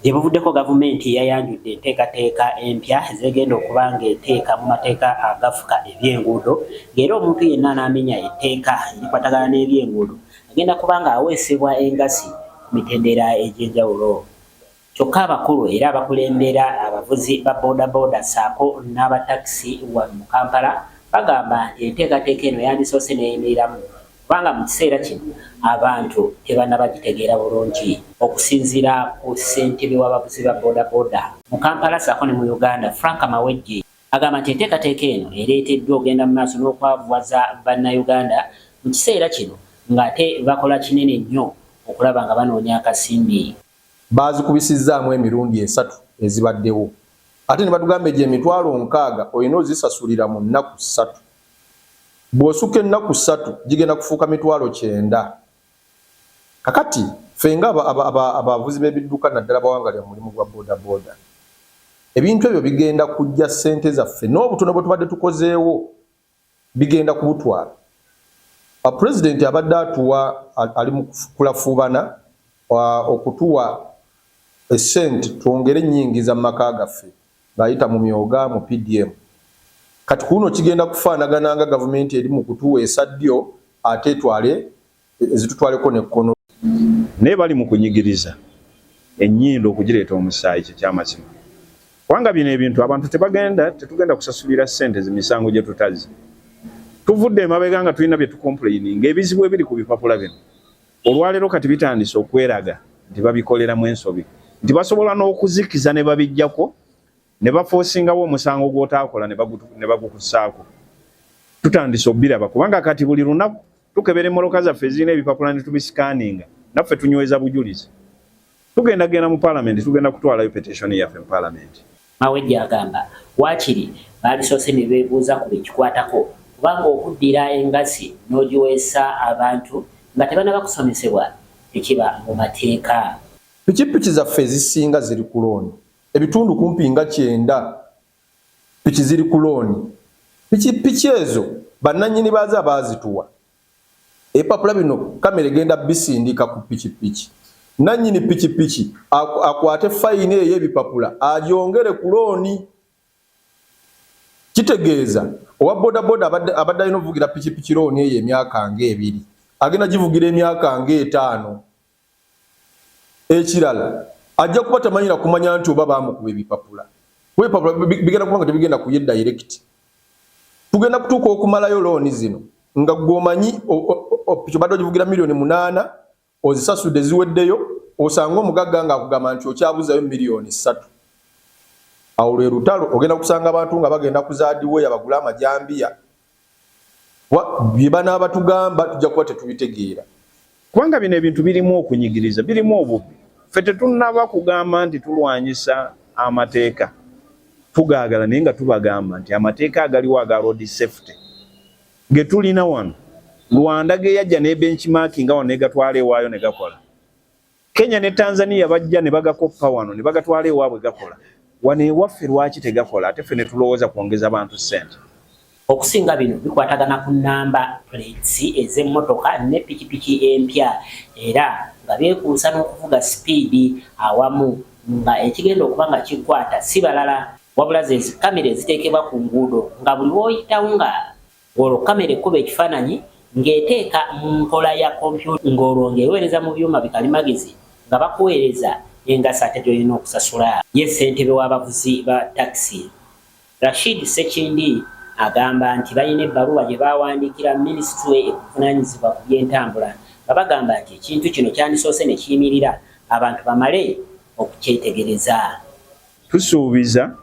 Ebuvuddeko gavumenti yayanjudde enteekateeka empya ezigenda okuba ng'eteeka mu mateeka agafuka eby'enguudo, ng'era omuntu yenna n'amenya etteeka erikwatagana n'eby'enguudo agenda kuba ng'aweesebwa engassi ku mitendera egy'enjawulo. Kyokka abakulu era abakulembera abavuzi ba boodabooda ssaako n'abatakisi wano mu Kampala bagamba nti enteekateeka eno yandisoose n'eyimiriramu kubanga mu kiseera kino abantu tebannabagitegeera bulungi. Okusinziira ku ssentebe w'abavuzi ba boodabooda mu Kampala ssaako ne mu Uganda, Frank Mawejje, agamba nti enteekateeka eno ereeteddwa ogenda mu maaso n'okwavuwaza bannayuganda mu kiseera kino ng'ate bakola kinene nnyo okulaba nga banoonya akasimbi. Baazikubisizzaamu emirundi 3 ezibaddewo. Ate ne batugamba emitwalo 60 olina ozisasulira mu nnaku 3. Bw'osukka ennaku 3 gigenda kufuuka mitwalo 9. Kakati fenga abavuzi b'ebidduka naddala bawangalira mulimu gwa boodabooda, ebintu ebyo bigenda kujja ssente zaffe n'obutono bwe tubadde tukozeewo bigenda kubutwala. Pulezidenti abadde atuwa ali mu kulafuubana okutuwa essente twongere ennyingiza mu maka gaffe ng'ayita mu myoga mu PDM. Kati kuno kigenda kufaanagana nga gavumenti eri mu kutuweesa ddyo ate ezitutwaleko n'ekkono. Naye bali mu kunyigiriza ennyindo okugireeta omusaayi ky'amazima. Kubanga bino ebintu abantu tetugenda kusasulira ssente zimisango gye tutazi. Tuvudde emabega nga tulina bye tukomplaininga ebizibu ebiri ku bipapula bino. Olwaleero kati bitandise okweraga nti babikoleramu ensobi, nti basobola n'okuzikiza ne babijjako ne bafoosingawo omusango gw'otaakola ne bagukussaako. Tutandise obbiraba kubanga kati buli lunaku tukebera emmoloka zaffe ezirina ebipapula ne tubisikaaninga, naffe tunyweza bujulizi. Tugenda mu Parliament, tugenda kutwalayo petition yaffe mu Parliament. Mawejje agamba waakiri baalisoose ne beebuuza ku bekikwatako kubanga okuddira engassi n'ogiweesa abantu nga tebannaba kusomesebwa tekiba mu mateeka. Pikipiki zaffe ezisinga ziri ku looni, ebitundu kumpi nga 9 piki ziri ku looni. Pikipiki ezo bannannyini baazo abaazituwa, ebipapula bino kamera egenda bisindika ku pikipiki. Nannyini pikipiki akwate fayini ey'ebipapula agyongere ku looni. Kitegeeza owa boodabooda abadde alina okuvugira pikipiki looni eyo emyaka nga 2 agenda givugira emyaka nga 5. Ekirala ajja kuba tamanyira kumanya nti oba baamukuba ebipapula. Ebipapula bigenda kuba nga tebigenda kuye direct. Tugenda kutuuka okumalayo looni zino nga gw'omanyi piki obadde ogivugira miliyoni 8 ozisasudde ziweddeyo, osanga omugagga nga akugamba nti okyabuzayo miliyoni 3. Awo lwe lutalo ogenda kusanga abantu nga bagenda kuzaadiweya bagula amajambiya. Bye banaaba tugamba tujja kuba tetubitegeera. Kubanga bino ebintu birimu okunyigiriza, birimu obubbi. Ffe tetunnaba kugamba nti tulwanyisa amateeka. Tugaagala naye nga tubagamba nti amateeka agaliwo aga road safety ge tulina wano, Rwanda ge yajja ne benchmarking wano ne gatwala ewaayo ne gakola. Kenya ne Tanzania bajja ne bagakoppa wano ne bagatwala ewaabwe gakola. Wano ewaffe lwaki tegakola ate ffe ne tulowooza kwongeza abantu ssente? Okusinga bino bikwatagana ku namba plates ez'emmotoka ne pikipiki empya era nga beekuusa n'okuvuga sipiidi awamu nga ekigenda okuba nga kikwata si balala wabula ze kamera eziteekebwa ku nguudo nga buli w'oyitawo nga olwo kamera ekkuba ekifaananyi ng'eteeka mu nkola ya kompyuta ng'olwo ng'eweereza mu byuma bikalimagezi nga bakuweereza engassi ate gy'olina okusasula. Ye ssentebe w'abavuzi ba takisi Rashid Sekindi agamba nti balina ebbaluwa gye baawandiikira minisitule ekuvunaanyizibwa ku by'entambula nga bagamba nti ekintu kino kyandisoose ne kiyimirira abantu bamale okukyetegereza. Tusuubiza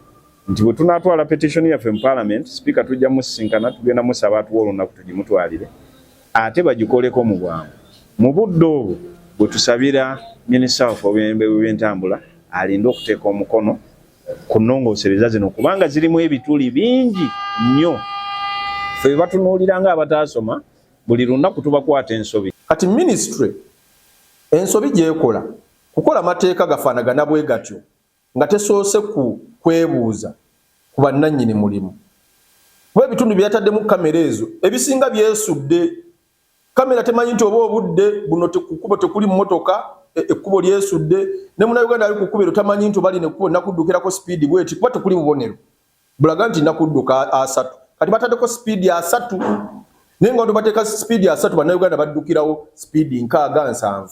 nti bwe tunaatwala petition yaffe mu Parliament, Speaker tujja musisinkana tugenda musaba atuwa olunaku tugimutwalire ate bagikoleko mu bwangu. Mu budde obwo bwe tusabira Minisita w'ebyentambula alinde okuteeka omukono ku nnongoosereza zino kubanga zirimu ebituli bingi nnyo. Ffe batunuulira nga abataasoma buli lunaku tubakwata ensobi. Kati ministry ensobi gyekola kukola mateeka gafaanagana bwe gatyo nga tesoose kwebuuza ku bannannyini mulimu. Kuba ebitundu byataddemu kamera ezo ebisinga byesudde. Kamera temanyi nti oba obudde buno kukuba tekuli mmotoka ekkubo lyesudde ne Munnayuganda ali ku kkubiro tamanyi nti bali nekkubo nakuddukirako speed bweti kuba tekuli bubonero bulaga nti nakudduka asatu kati bataddeko speed ya 3 naye nga bateeka speed ya 3 Bannayuganda baddukirawo speed nkaaga 7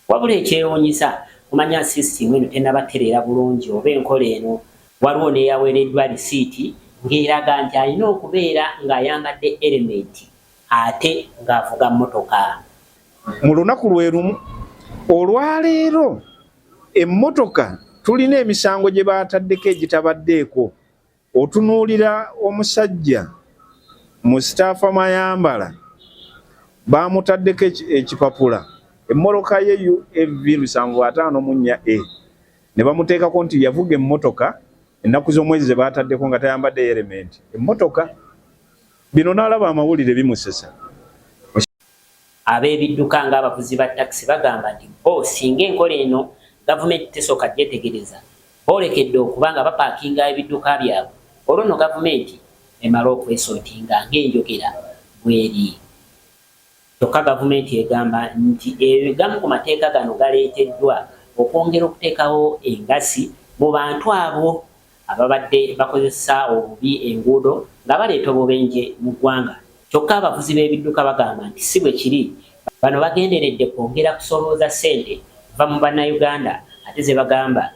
wabula ekyewuunyisa kumanya system eno tennabatereera bulungi oba enkola eno waliwo neeyaweereddwa risiiti ng'eraga nti alina okubeera ng'ayambadde elementi ate ng'avuga mmotoka. Mu lunaku lwe lumu olwaleero emmotoka tulina emisango gye baataddeko egitabaddeeko. Otunuulira omusajja mu sitaafa mayambala baamutaddeko ekipapula emmotoka ye UFV 754A ne bamuteekako nti yavuga emmotoka ennaku z'omwezi ze baataddeko nga tayambadde elementi emmotoka. Bino n'alaba amawulire bimusesa. Ab'ebidduka ng'abavuzi ba takisi bagamba nti singa enkola eno gavumenti tesooka gyetegereza boolekedde okuba nga bapaakinga ebidduka byabwe olwo nno gavumenti emala okwesotinga ng'enjogera bw'eri. Kyokka gavumenti egamba nti gamu ku mateeka gano galeeteddwa okwongera okuteekawo engasi mu bantu abo ababadde bakozesa obubi enguudo nga baleeta obubenje mu ggwanga. Kyokka abavuzi b'ebidduka bagamba nti si bwe kiri, bano bagenderedde kwongera kusolooza ssente va mu Bannayuganda ate ze bagamba